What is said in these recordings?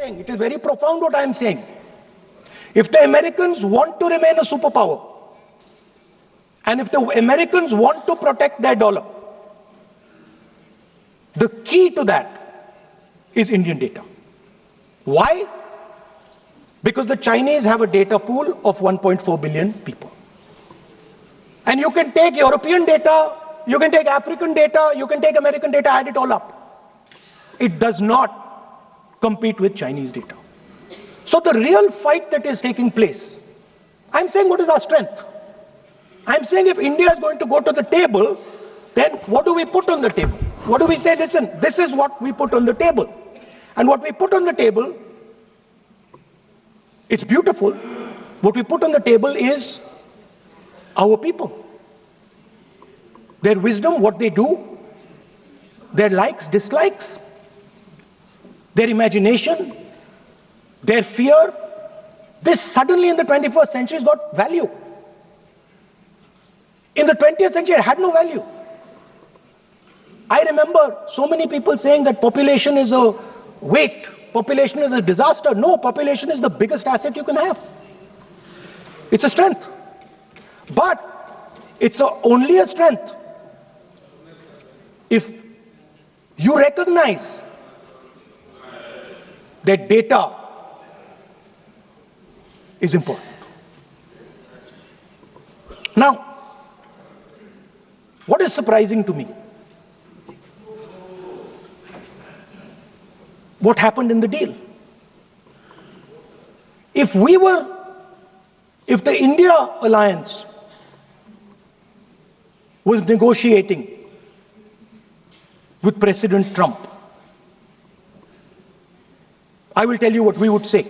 saying. It is very profound what I am saying. If the Americans want to remain a superpower, and if the Americans want to protect their dollar, the key to that is Indian data. Why? Because the Chinese have a data pool of 1.4 billion people. And you can take European data, you can take African data, you can take American data, add it all up. It does not compete with Chinese data. So the real fight that is taking place, I'm saying what is our strength? I'm saying if India is going to go to the table, then what do we put on the table? What do we say? Listen, this is what we put on the table. And what we put on the table, it's beautiful. What we put on the table is our people. Their wisdom, what they do, their likes, dislikes, their imagination, their fear. This suddenly in the 21st century has got value. In the 20th century, it had no value. I remember so many people saying that population is a weight, population is a disaster. No, population is the biggest asset you can have. It's a strength. But it's only a strength if you recognize that data is important. Now, what is surprising to me? What happened in the deal? If the India alliance was negotiating with President Trump, I will tell you what we would say.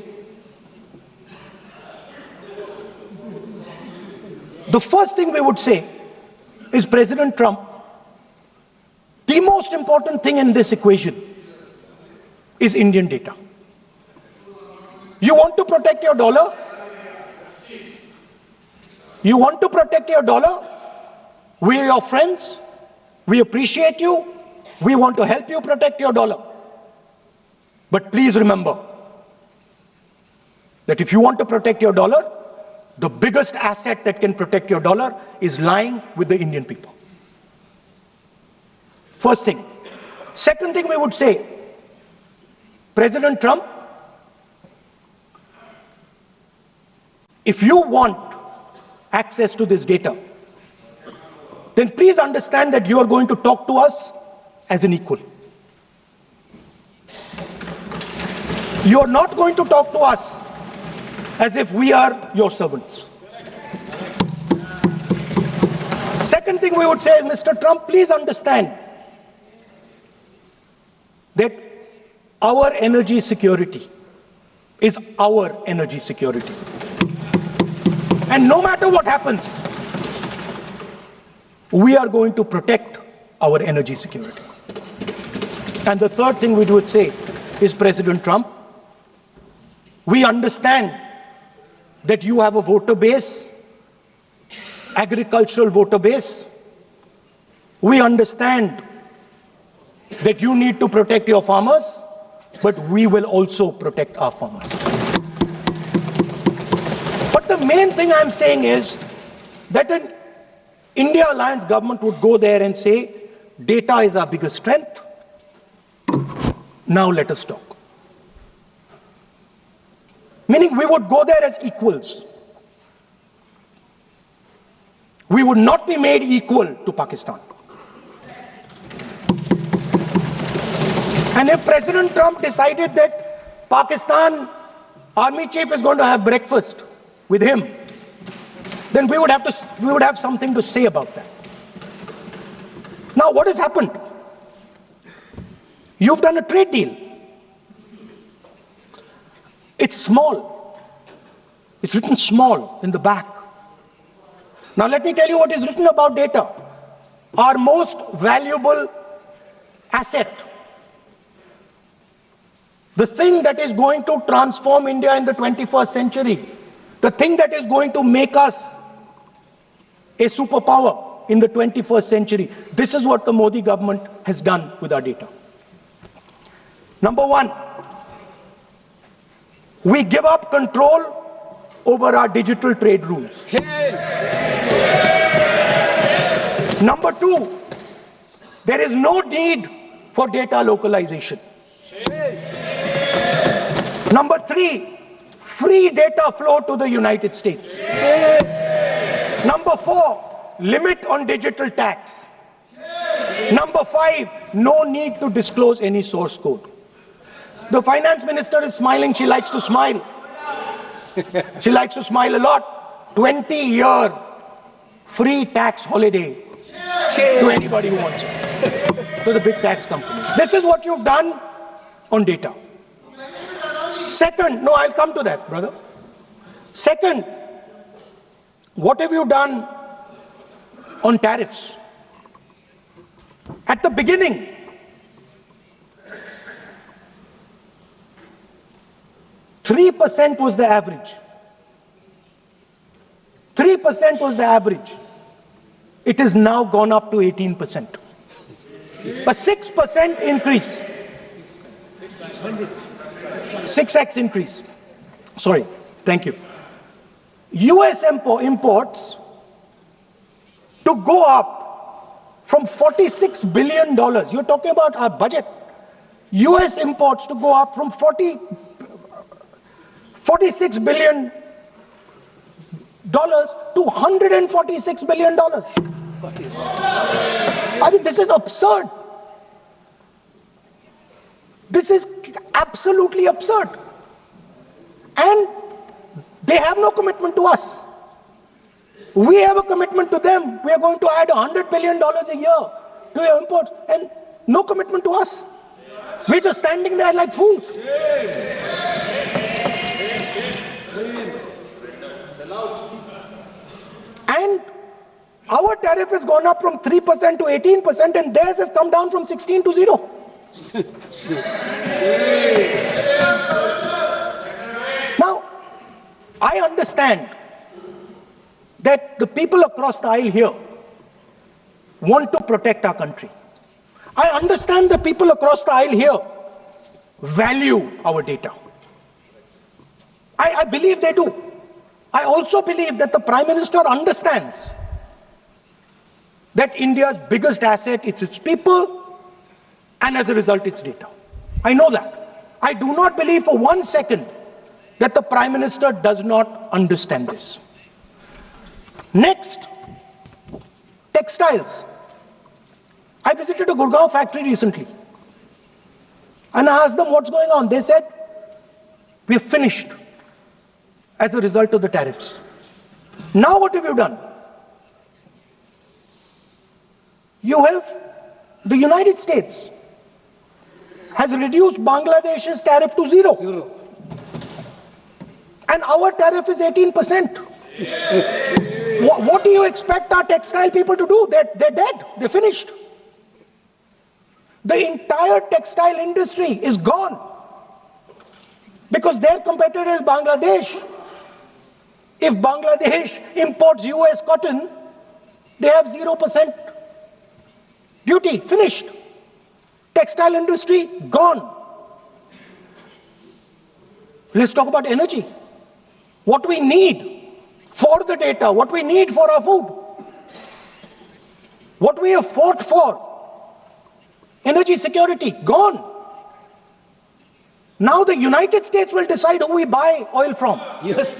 The first thing we would say is, President Trump, the most important thing in this equation is Indian data. You want to protect your dollar? You want to protect your dollar? We are your friends. We appreciate you. We want to help you protect your dollar. But please remember that if you want to protect your dollar, the biggest asset that can protect your dollar is lying with the Indian people. First thing. Second thing we would say, President Trump, if you want access to this data, then please understand that you are going to talk to us as an equal. You are not going to talk to us as if we are your servants. Second thing we would say is, Mr. Trump, please understand that our energy security is our energy security. And no matter what happens, we are going to protect our energy security. And the third thing we would say is, President Trump, we understand that you have a voter base, agricultural voter base. We understand that you need to protect your farmers, but we will also protect our farmers. But the main thing I'm saying is that an India alliance government would go there and say, data is our biggest strength. Now let us talk. Meaning we would go there as equals. We would not be made equal to Pakistan. And if President Trump decided that Pakistan army chief is going to have breakfast with him, then we would have something to say about that. Now what has happened? You've done a trade deal. It's small. It's written small in the back. Now let me tell you what is written about data. Our most valuable asset. The thing that is going to transform India in the 21st century. The thing that is going to make us a superpower in the 21st century. This is what the Modi government has done with our data. Number one, we give up control over our digital trade rules. Number two, there is no need for data localization. Number three, free data flow to the United States. Number four, limit on digital tax. Number five, no need to disclose any source code. The finance minister is smiling. She likes to smile. She likes to smile a lot. 20-year free tax holiday to anybody who wants it, to the big tax companies. This is what you've done on data. Second, no, I'll come to that, brother. Second, what have you done on tariffs? At the beginning, %3 was the average. 3% was the average. It has now gone up to 18%. A 6% increase. 6x increase. Sorry, thank you. US imports to go up from $46 billion, you're talking about our budget. US imports to go up from $46 billion to $146 billion. I mean, this is absurd. This is absolutely absurd. And they have no commitment to us. We have a commitment to them. We are going to add $100 billion a year to your imports, and no commitment to us. We're just standing there like fools. And our tariff has gone up from 3% to 18%, and theirs has come down from 16 to 0. Now, I understand that the people across the aisle here want to protect our country. I understand the people across the aisle here value our data. I believe they do. I also believe that the Prime Minister understands that India's biggest asset is its people, and as a result, its data. I know that. I do not believe for 1 second that the Prime Minister does not understand this. Next, textiles. I visited a Gurgaon factory recently, and I asked them what's going on. They said, we're finished as a result of the tariffs. Now what have you done? You have, the United States has reduced Bangladesh's tariff to 0. And our tariff is 18%. What do you expect our textile people to do? They're dead. They're finished. The entire textile industry is gone because their competitor is Bangladesh. If Bangladesh imports US cotton, they have 0% duty. Finished. Textile industry gone. Let's talk about energy. What we need for the data, what we need for our food, what we have fought for, energy security, gone. Now the United States will decide who we buy oil from. Yes.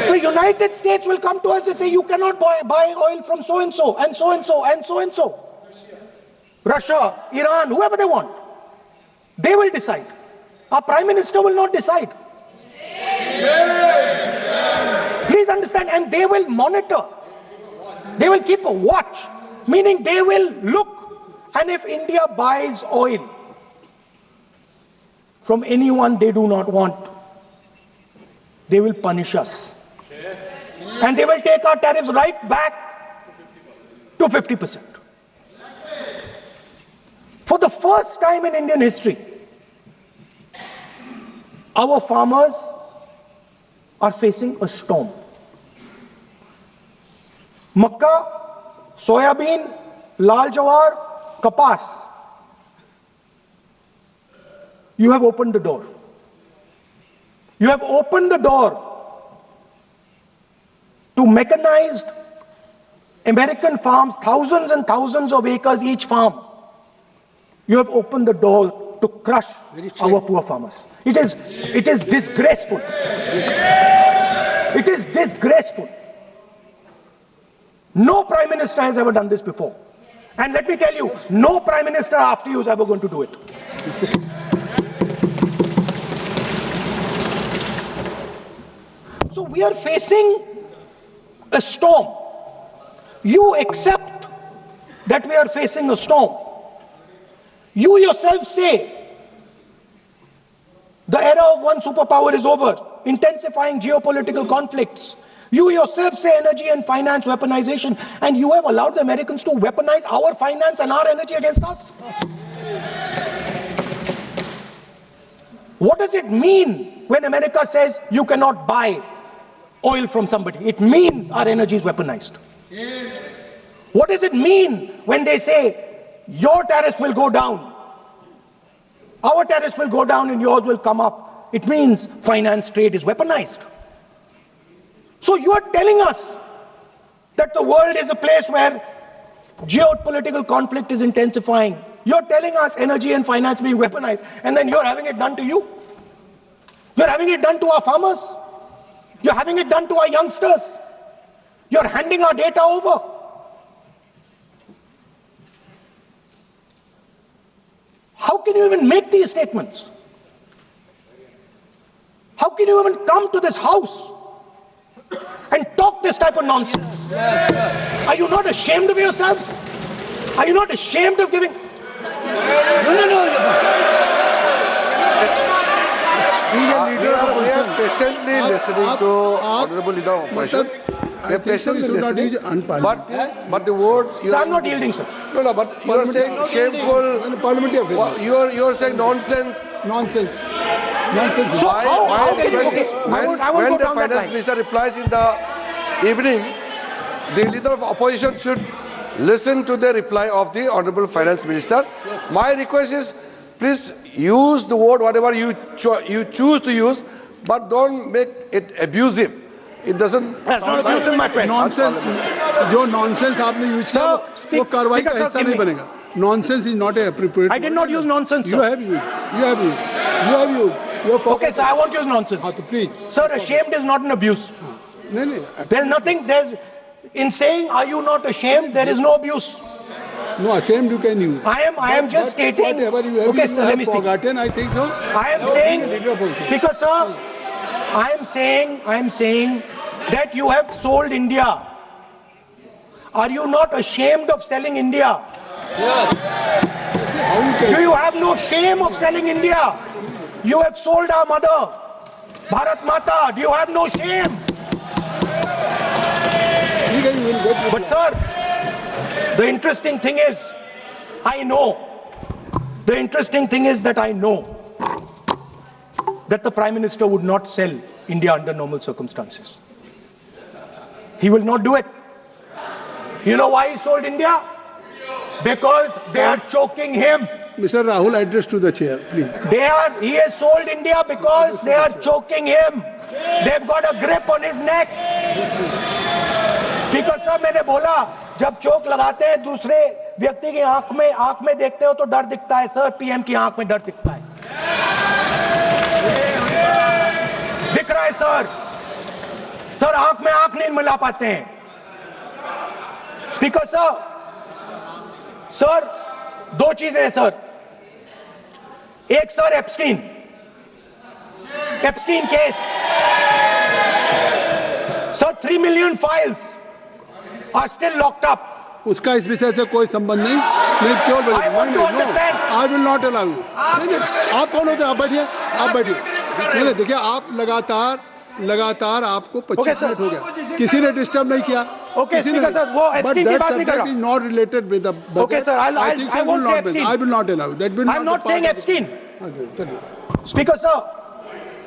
The United States will come to us and say, you cannot buy oil from so-and-so, and so-and-so, and so-and-so. Russia, Iran, whoever they want. They will decide. Our Prime Minister will not decide. Please understand, and they will monitor. They will keep a watch, meaning they will look, and if India buys oil from anyone they do not want, they will punish us. And they will take our tariffs right back to 50%. For the first time in Indian history, our farmers are facing a storm. Makka, soybean, lal jawar, kapas. You have opened the door. You have opened the door to mechanized American farms, thousands and thousands of acres each farm. You have opened the door to crush our poor farmers. It is disgraceful. It is disgraceful. No Prime Minister has ever done this before. And let me tell you, no Prime Minister after you is ever going to do it. So we are facing a storm. You accept that we are facing a storm. You yourself say the era of one superpower is over, intensifying geopolitical conflicts. You yourself say energy and finance weaponization, and you have allowed the Americans to weaponize our finance and our energy against us. What does it mean when America says you cannot buy oil from somebody? It means our energy is weaponized. What does it mean when they say your tariffs will go down, our tariffs will go down and yours will come up? It means finance trade is weaponized. So you are telling us that the world is a place where geopolitical conflict is intensifying. You're telling us energy and finance being weaponized, and then you're having it done to you. You're having it done to our farmers. You're having it done to our youngsters. You're handing our data over. How can you even make these statements? How can you even come to this house and talk this type of nonsense? Are you not ashamed of yourselves? Are you not ashamed of giving? We are patiently listening to Honorable Leader of Opposition. We are patiently listening, but the words... So I'm not yielding, sir. No, but you are saying shameful... You are saying nonsense. Nonsense. So how can you... Okay, when the Finance Minister replies in the evening, the Leader of Opposition should listen to the reply of the Honorable Finance Minister. Yes. My request is, please use the word whatever you choose to use, but don't make it abusive. It doesn't. That's not abusive, my friend. Nonsense. जो nonsense आपने use किया वो कार्रवाई का हिस्सा नहीं बनेगा. Nonsense is not appropriate. I did not use nonsense, sir. You have used. Okay, sir, I won't use nonsense. Please. Sir, ashamed is not an abuse. There's nothing. In saying, are you not ashamed? There is no abuse. No, ashamed you can use. I am just stating. Whatever you have, okay, sir, let me speak. Forgotten, I think so. I am saying, Speaker, sir, I am saying that you have sold India. Are you not ashamed of selling India? Yes. Do you have no shame of selling India? You have sold our mother, Bharat Mata. Do you have no shame? But sir, the interesting thing is, I know that the Prime Minister would not sell India under normal circumstances. He will not do it. You know why he sold India? Because they are choking him. Mr. Rahul, address to the chair, please. He has sold India because they are choking him. They've got a grip on his neck. Speaker साहब, मैंने बोला जब चोक लगाते हैं दूसरे व्यक्ति की आंख में देखते हो तो डर दिखता है सर, पीएम की आंख में डर दिखता है. दिख रहा है सर आंख में आंख नहीं मिला पाते हैं. स्पीकर सर दो चीजें हैं सर. एक sir Epstein case sir, 3 million files are still locked up. उसका इस विषय से कोई संबंध नहीं. मैं क्यों बोलूं? I will not allow you. आप कौन होते हैं? आप बैठिए. नहीं, देखिए आप लगातार आपको 25 मिनट हो गया. किसी ने डिस्टर्ब नहीं किया. Okay, Speaker sir, वो एप्स्टीन की बात नहीं कर रहा. Is not related with the budget. Okay sir, I won't say Epstein. I will not allow you. That will not. I'm not saying Epstein. Speaker sir,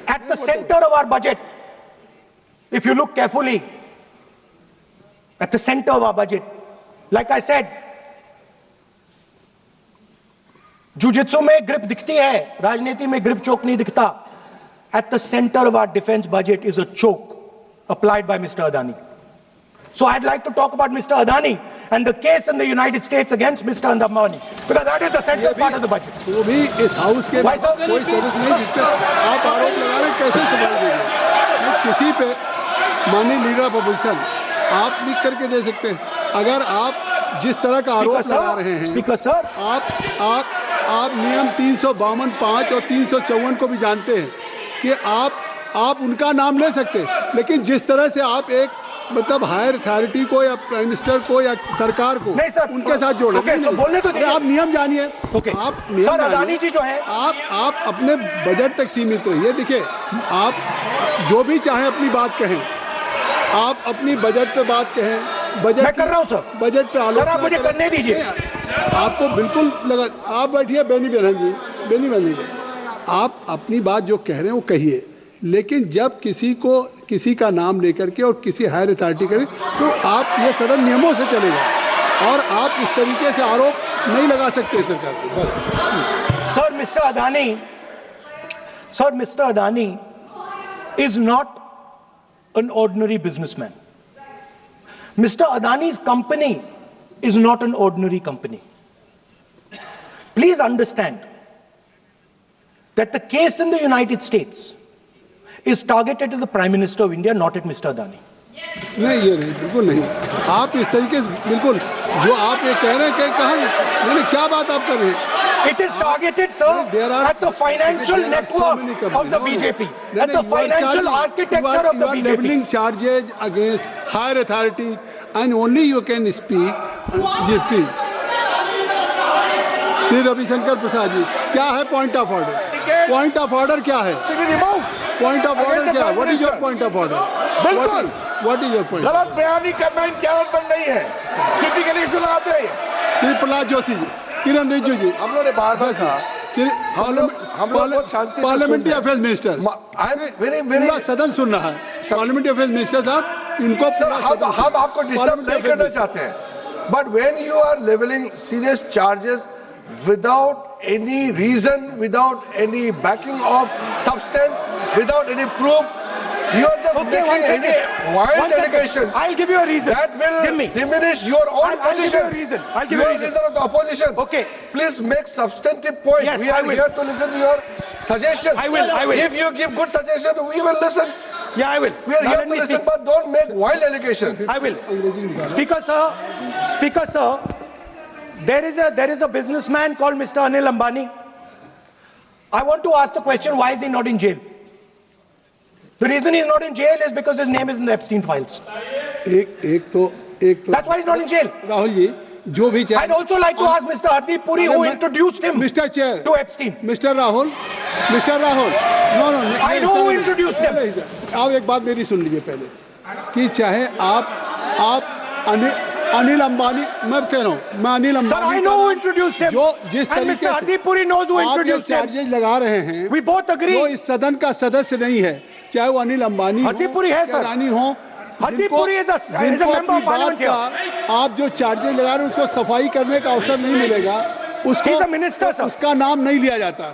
at the center of our budget, if you look carefully, at the center of our budget, like I said, jujitsu में grip दिखती है, राजनीति में grip चोक नहीं दिखता. at the center of our defense budget is a choke applied by Mr. Adani. So I'd like to talk about Mr. Adani and the case in the United States against Mr. Ambani, because that is the central part of the budget. वो भी इस house के Why, sir? कोई जरूरत नहीं जिस पे आप आरोप लगा रहे हैं, कैसे संभाल देंगे? किसी पे माननीय लीडर ऑफ अपोजिशन आप लिख करके दे सकते हैं। अगर आप जिस तरह का आरोप लगा रहे हैं, स्पीकर सर, आप नियम 352, 5 और 354 को भी जानते हैं कि आप उनका नाम ले सकते हैं, लेकिन जिस तरह से आप एक मतलब हायर अथॉरिटी को या प्राइम मिनिस्टर को या सरकार को नहीं सर, उनके साथ जोड़े। तो बोलने तो दीजिए। आप नियम जानिए। आप नियम सर, अदानी जी जो है, आप अपने बजट तक सीमित रहिए। देखिए, आप जो भी चाहें अपनी बात कहें, आप अपनी बजट पे बात कहें। बजट मैं कर रहा हूं सर, बजट पे आलोचना। सर आप मुझे करने दीजिए। आपको बिल्कुल लगा, आप बैठिए बेनी बहन जी, बेनी बहन जी, आप अपनी बात जो कह रहे हैं वो कहिए, लेकिन जब किसी का नाम लेकर के और किसी हायर अथॉरिटी करें तो आप ये सदन नियमों से चलेगा और आप इस तरीके से आरोप नहीं लगा सकते सरकार को। बस। Sir, Mr. Adani is not an ordinary businessman. Mr. Adani's company is not an ordinary company. Please understand that the case in the United States is targeted at the Prime Minister of India, not at Mr. Adani. नहीं, ये नहीं, बिल्कुल नहीं। आप इस तरीके से बिल्कुल जो आप ये कह रहे हैं कि कहाँ, क्या बात आप कर रहे हैं? It is targeted, sir, at the financial network of the BJP, at the financial architecture of the BJP. You are leveling charges against higher authorities, and only you can speak. Ji, please. Shri Ravishankar Prasad ji, क्या है point of order? Point of order क्या है? Point of order क्या है? What is your point of order? बिल्कुल, what is your point? गलत बयानी करना इनकी आदत बन गई है, क्रिटिकली सुनाते हैं। श्री प्रहलाद जोशी जी, किरण रिजिजू जी, हम लोगों ने बार-बार कहा, श्री हम लोग बहुत शांति से पार्लियामेंट्री अफेयर्स मिनिस्टर, पूरा सदन सुन रहा है। पार्लियामेंट्री अफेयर्स मिनिस्टर साहब, इनको हम आपको डिस्टर्ब नहीं करना चाहते हैं, but when you are levelling serious charges without any reason, without any backing of substance, without any proof, you are just making any wild allegation. I'll give you a reason. That will diminish your own position. I'll give you a reason. I'll give you a reason. Leader of the opposition. Okay. Please make substantive point. Yes, we are here to listen to your suggestions. I will. If you give good suggestions, we will listen. Yeah, I will. We are here to listen, but don't make wild allegations. I will. Speaker sir, there is a businessman called Mr. Anil Ambani. I want to ask the question, why is he not in jail? The reason he's not in jail is because his name is in the Epstein files. एक तो That's why he's not in jail. Rahul ji, जो भी चाहे। I'd also like to ask Mr. Hardeep Puri, who introduced him Mr. Chair to Epstein. Mr. Rahul, no, I know who introduced him. आप एक बात मेरी सुन लीजिए पहले, कि चाहे आप अनिल अंबानी, मैं कह रहा हूँ, मैं Anil Ambani, Sir, I know who introduced him. जो जिस and तरीके Mr. Hardeep Puri knows who introduced him. Charges लगा रहे हैं, We both agree. जो इस सदन का सदस्य नहीं है, चाहे वो अनिल अंबानी Hardeep Puri है, sir. रानी हो, Hardeep Puri is a member of Parliament here. आप जो चार्जेज लगा रहे हैं उसको सफाई करने का अवसर नहीं मिलेगा, उसको He's a minister, sir. उसका नाम नहीं लिया जाता।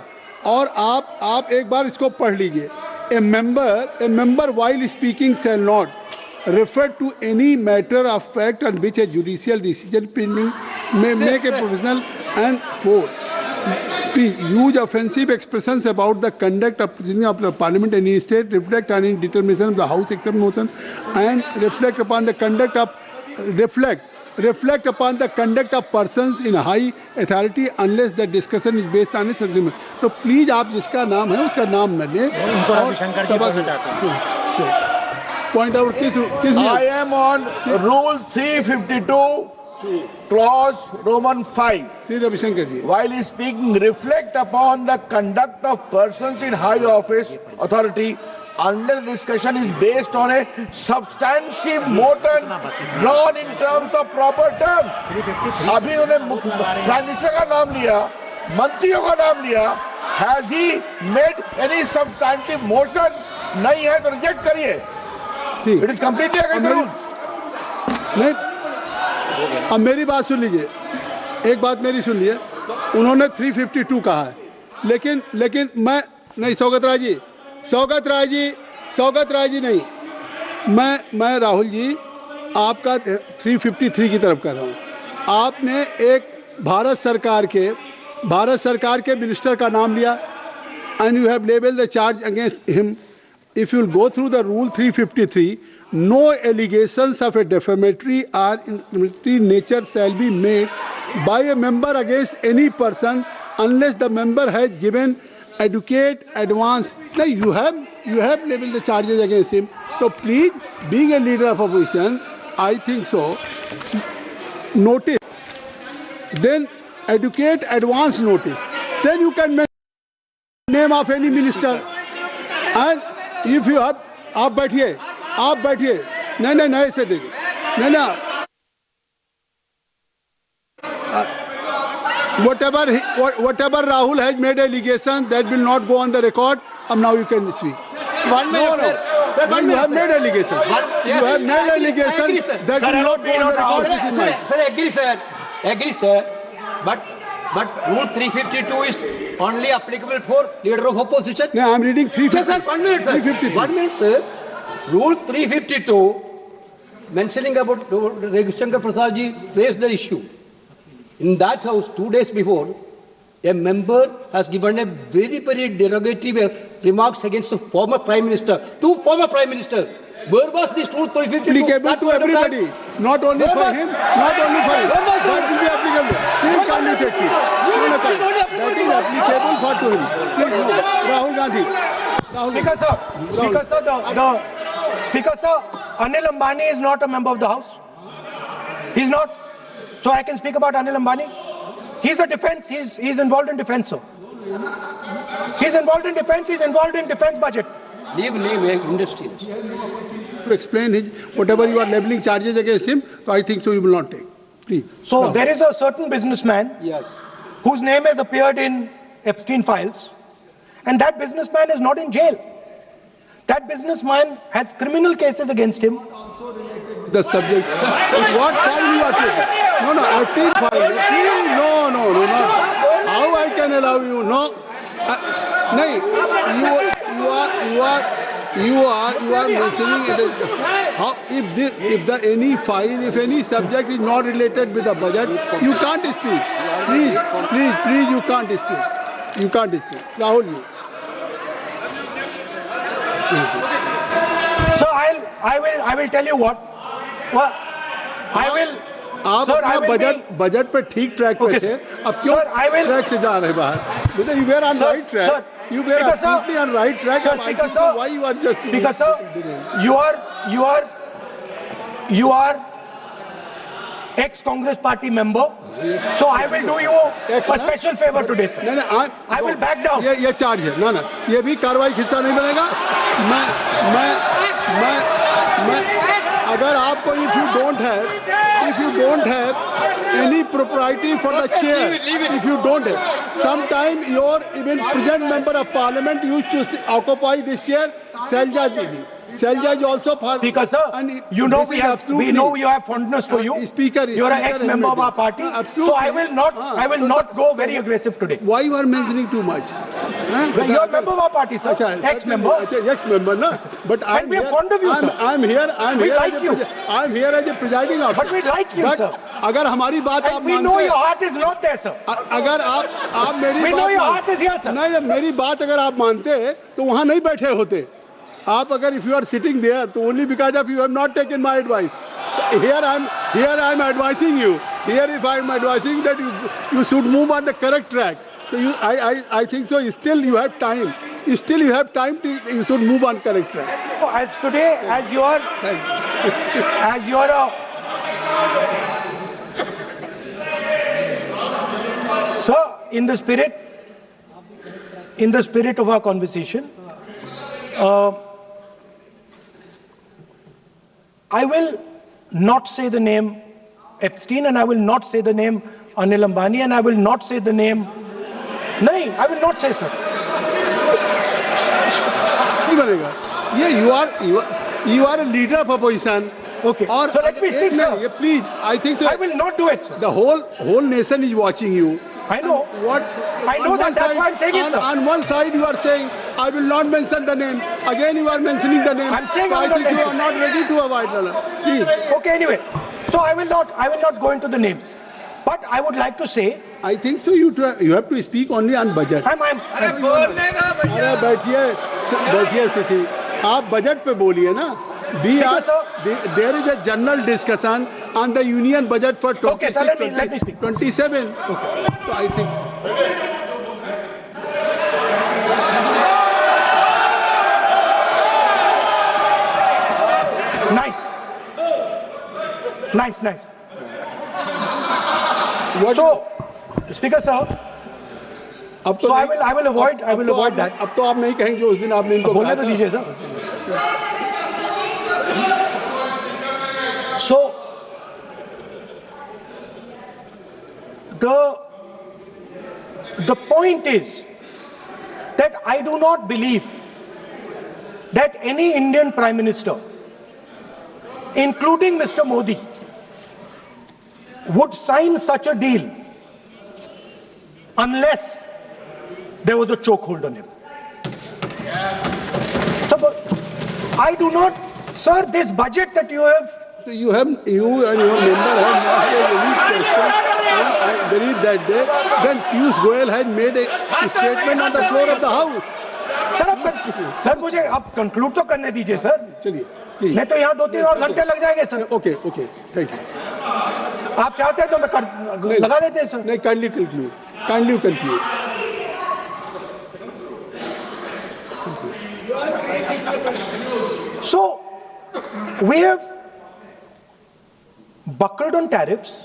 और आप एक बार इसको पढ़ लीजिए, a member while speaking shall not refer to any matter of fact on which a judicial decision pending may make a provisional and for please use offensive expressions about the conduct of proceedings of the Parliament in any state, reflect on any determination of the House except motion, and reflect upon the conduct of persons in high authority unless the discussion is based on its agreement. तो please आप जिसका नाम है उसका नाम न लें। Point out किस I am on Rule 352, Clause Roman 5. Shri Ravishankar ji, While speaking, reflect upon the conduct of persons in high office authority unless discussion is based on a substantive motion drawn in terms of proper terms. अभी उन्होंने prime minister का नाम लिया, मंत्रियों का नाम लिया, has he made any substantive motion? नहीं है तो रिजेक्ट करिए। It is completely against the rule. नहीं, अब मेरी बात सुन लीजिए, एक बात मेरी सुन लीजिए, उन्होंने 352 कहा है, लेकिन मैं नहीं, सौगत राय जी, सौगत राय जी नहीं, मैं राहुल जी आपका 353 की तरफ कर रहा हूँ। आपने एक भारत सरकार के मिनिस्टर का नाम लिया and you have labeled the charge against him. If you will go through the rule 353, no allegations of a defamatory or incriminatory nature shall be made by a member against any person unless the member has given adequate advance. Now you have labeled the charges against him. So please, being a leader of opposition, I think so. Notice, then adequate advance notice. Then you can mention name of any minister. And if you have, आप बैठिए, नहीं ऐसे देखिए, नहीं whatever Rahul has made allegation that will not go on the record. Now you can speak. 1 minute, no. Sir, You have made allegation. You have made allegation that will not go on the record. Sir, agree, sir. But Rule 352 is only applicable for leader of opposition. No, I am reading 352. Sir, 1 minute, sir. 1 minute, sir. Rule 352, mentioning about Ravi Shankar Prasad ji raised the issue. In that house, 2 days before, a member has given a very, very derogatory remarks against the former Prime Minister. 2 former Prime Ministers. Where was this Rule 352? Applicable to everybody, not only for him, not only for him. That will be applicable. Please kindly take it. That is applicable for to him. Please no. Rahul Gandhi. Speaker sir, Anil Ambani is not a member of the House. He's not. So I can speak about Anil Ambani. He's a defense. He's involved in defense, sir. He's involved in defense. He's involved in defense budget. Leave industries. To explain whatever you are leveling charges against him, so I think so you will not take. Please. So no. There is a certain businessman whose name has appeared in Epstein files, and that businessman is not in jail. That businessman has criminal cases against him. The subject. What file you are taking? No, Epstein file. Please, no, not. How I can allow you? No. No, you are mentioning it is, how, if any file, if any subject is not related with the budget, you can't speak. Please, you can't speak. You can't speak. Rahul, you. So I will tell you what. I will. आप अपना budget पे ठीक track पे थे, अब क्यों track से जा रहे बाहर? Because you were on right track. You were absolutely on right track. Speaker sir, why you are just? Speaker sir, you are ex-Congress party member. So I will do you a special favor today, sir. No, I will back down. ये charge है, ना ये भी कार्रवाई हिस्सा नहीं बनेगा. मैं अगर आपको if you don't have any propriety for the chair, if you don't have, sometime your even present member of parliament used to occupy this chair, Selja is also for. Speaker sir, you know we have fondness for you. You are an ex-member of our party. So I will not go very aggressive today. Why you are mentioning too much? You are a member of our party, sir. Ex-member. Ex-member, no. But we are fond of you, sir. I'm here as a presiding officer. But we like you, sir. अगर हमारी बात आप we know your heart is not there, sir. अगर आप मेरी we know your heart is here, sir. नहीं, मेरी बात अगर आप मानते तो वहाँ नहीं बैठे होते. आप अगर if you are sitting there, तो only because of you have not taken my advice. Here I'm advising you. Here if I'm advising that you should move on the correct track. So I think so. Still you have time. You should move on correct track. So as today, as you are a sir, in the spirit of our conversation, I will not say the name Epstein, and I will not say the name Anil Ambani, and I will not say the name. No, I will not say, sir. You are a leader of opposition. Okay. So let me speak, sir. Please, I think so. I will not do it, sir. The whole nation is watching you. I know. What? I know that. That's why I'm saying it, sir. On one side you are saying, I will not mention the name. Again you are mentioning the name. I'm saying so I I will think not you are not ready to avoid the Please. Okay, anyway. So I will not go into the names. But I would like to say... I think so you have to speak only on budget. I'm अरे बैठिए किसी आप budget पे बोलिए ना. There is a general discussion on the union budget for 26, okay, sir, let me speak. 27. Okay. So I think. Nice. So, Speaker sir, so I will avoid that. अब तो आप नहीं कहेंगे उस दिन आपने इनको बोलने तो दीजिए sir. So, the point is that I do not believe that any Indian Prime Minister, including Mr. Modi, would sign such a deal unless there was a chokehold on him. So, I do not, sir, this budget that you have... So you and your member have not made any question, and I believe that day, then Piyush Goyal had made a statement on the floor of the House. Sir मुझे आप conclude तो करने दीजिए sir. चलिए. नहीं तो यहाँ 2-3 और घंटे लग जाएंगे सर. Okay, thank you. आप चाहते हैं तो मैं लगा देते हैं सर. नहीं, kindly conclude. So, we have buckled on tariffs.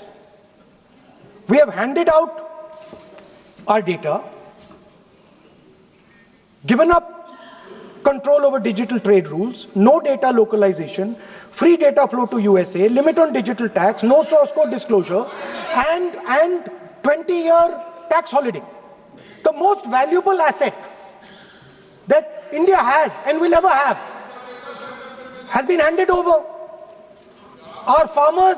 We have handed out our data, given up control over digital trade rules, no data localization, free data flow to USA, limit on digital tax, no source code disclosure, and 20-year tax holiday. The most valuable asset that India has and will ever have has been handed over. Our farmers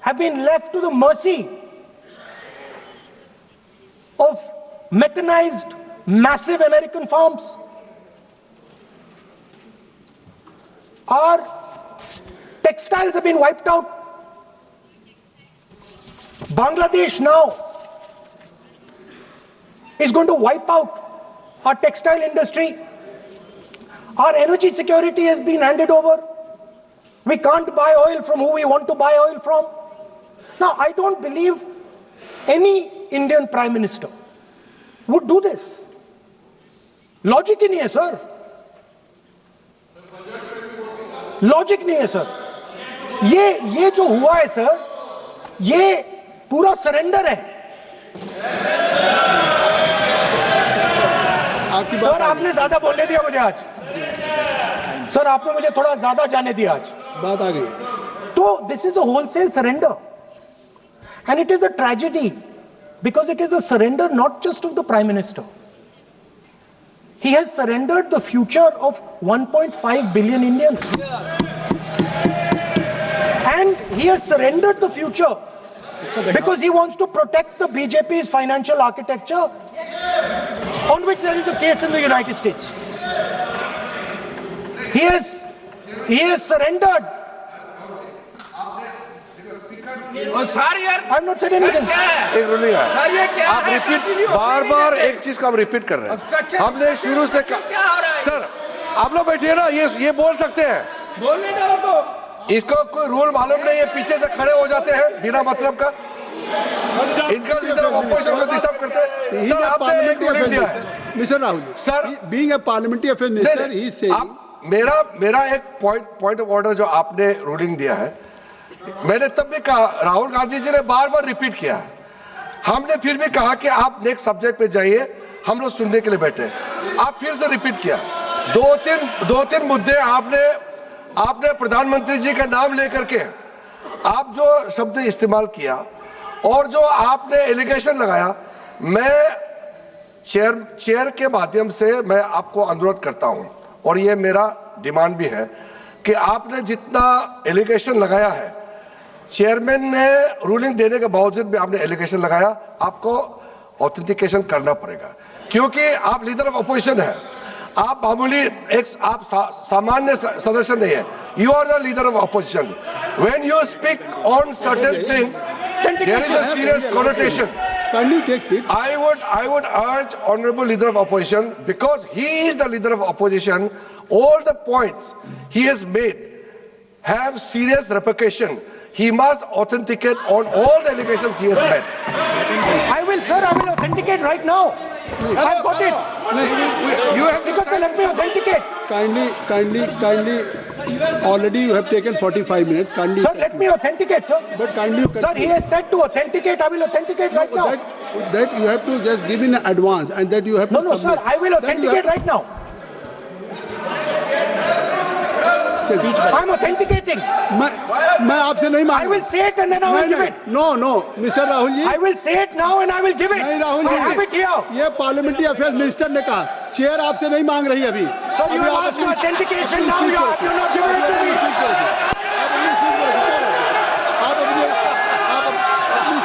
have been left to the mercy of mechanized, massive American farms. Our textiles have been wiped out. Bangladesh now is going to wipe out our textile industry. Our energy security has been handed over. We can't buy oil from who we want to buy oil from. Now, I don't believe any Indian Prime Minister would do this. Logic ही नहीं है sir. Logic नहीं है sir. ये जो हुआ है sir, ये पूरा सरेंडर है. सर आपने ज्यादा बोलने दिया मुझे आज. सर आपने मुझे थोड़ा ज्यादा जाने दिया आज. बात आ गई. तो this is a wholesale surrender, and it is a tragedy because it is a surrender not just of the Prime Minister. He has surrendered the future of 1.5 billion Indians. And he has surrendered the future because he wants to protect the BJP's financial architecture, on which there is a case in the United States. He has surrendered. I'm not saying anything. आप repeat बार एक चीज को हम repeat कर रहे हैं. हमने शुरू से सर आप लोग बैठिए ना, ये बोल सकते हैं. बोलने दो. इसको कोई रूल मालूम नहीं है, पीछे से खड़े हो जाते हैं बिना मतलब का. इनका लीडर ऑपोजिशन को डिस्टर्ब करते हैं. सर आपने रूलिंग दिया है mister Rahul sir, being a parliamentary affair minister ही से मेरा एक पॉइंट ऑफ ऑर्डर जो आपने रूलिंग दिया है, मैंने तब भी कहा, राहुल गांधी जी ने बार रिपीट किया. हमने फिर भी कहा कि आप नेक्स्ट सब्जेक्ट पे जाइए, हम लोग सुनने के लिए बैठे. आप फिर से रिपीट किया. दो तीन मुद्दे आपने प्रधानमंत्री जी का नाम लेकर के आप जो शब्द इस्तेमाल किया और जो आपने एलिगेशन लगाया, मैं चेयर के माध्यम से मैं आपको अनुरोध करता हूं, और ये मेरा डिमांड भी है कि आपने जितना एलिगेशन लगाया है, चेयरमैन ने रूलिंग देने के बावजूद भी आपने एलिगेशन लगाया, आपको ऑथेंटिकेशन करना पड़ेगा, क्योंकि आप लीडर ऑफ अपोजिशन है, आप मामूली एक आप सामान्य सदस्य नहीं है, you are the leader of opposition. When you speak on certain thing, there is a serious connotation. I would urge Honorable Leader of Opposition, because he is the Leader of Opposition, all the points he has made have serious repercussion. He must authenticate on all the allegations he has made. I will authenticate right now. I've got it. You have because let me authenticate. Kindly. Already you have taken 45 minutes. Kindly. Sir, let me authenticate, sir. But kindly. Sir, he has said to authenticate. I will authenticate right now. That you have to just give in advance, and that you have to. No, sir. I will authenticate right now. I'm authenticating. मैं आपसे नहीं मांग. I will say it and then I will give it. No, Mr. Rahul ji. I will say it now and I will give it. नहीं Rahul ji. I have it here. ये parliamentary affairs minister ने कहा. Chair आपसे नहीं मांग रही अभी. Sir, you have asked for authentication now. You have not given it to me. आप अपनी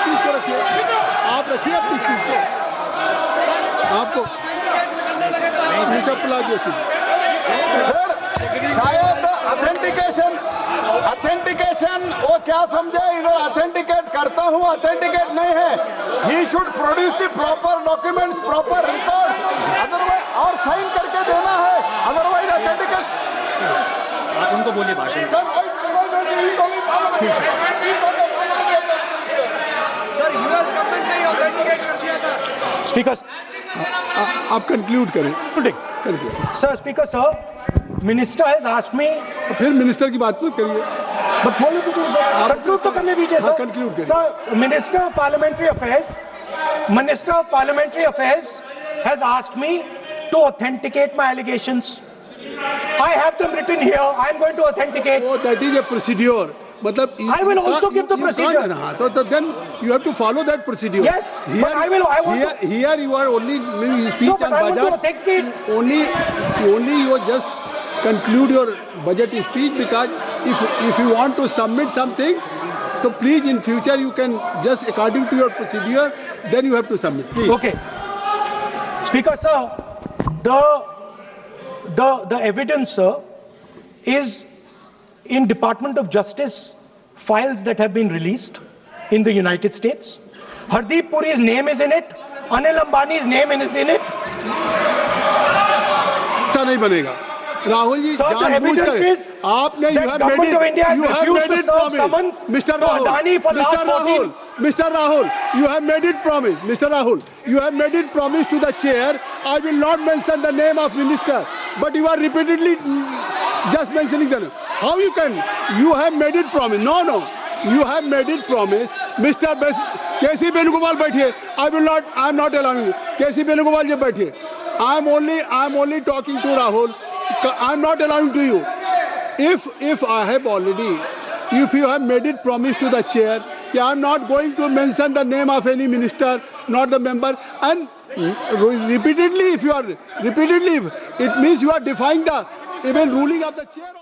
चीज को रखिए. आप रखिए अपनी चीज को. आपको शायद ऑथेंटिकेशन वो क्या समझे, इधर ऑथेंटिकेट करता हूँ, ऑथेंटिकेट नहीं है. He should produce the proper documents, proper record, otherwise और साइन करके देना है, अदरवाइज ऑथेंटिकेट. आप उनको बोलिए भाषण. सर यूएस गवर्नमेंट ने ऑथेंटिकेट कर दिया था. Speaker, आप कंक्लूड करें. Sir, Speaker, sir, Minister has asked me. फिर मिनिस्टर की बात मत करिए. But बोलो तो कंक्लूड तो करने दीजिए सर. कंक्लूड करिए. Sir, Minister of Parliamentary Affairs has asked me to authenticate my allegations. I have them written here. I am going to authenticate. Oh, that is a procedure. मतलब I will also give the procedure. So then you have to follow that procedure. Yes, here, but I want to. Here you are only speech No, but and I want budget. to authenticate. Only you just conclude your budget speech, because if you want to submit something, so please in future you can just according to your procedure, then you have to submit. Please. Okay. Speaker, sir, the evidence, sir, is in Department of Justice files that have been released in the United States. Hardeep Puri's name is in it. Anil Ambani's name is in it. ऐसा नहीं बनेगा. राहुल जी, जानबूझकर आपने you have made it promise. Mr. Rahul, you have made it promise. Mr. Rahul, you have made it promise to the chair. I will not mention the name of minister, but you are repeatedly just mentioning the name. How you can? You have made it promise. No. You have made it promise. Mr. K.C. Venugopal बैठिए. I am not allowing you. K.C. Venugopal जी बैठिए. I am only talking to Rahul. I am not allowing to you. If I have already, if you have made it promise to the chair, I am not going to mention the name of any minister, not the member, and repeatedly, it means you are defying the even ruling of the chair.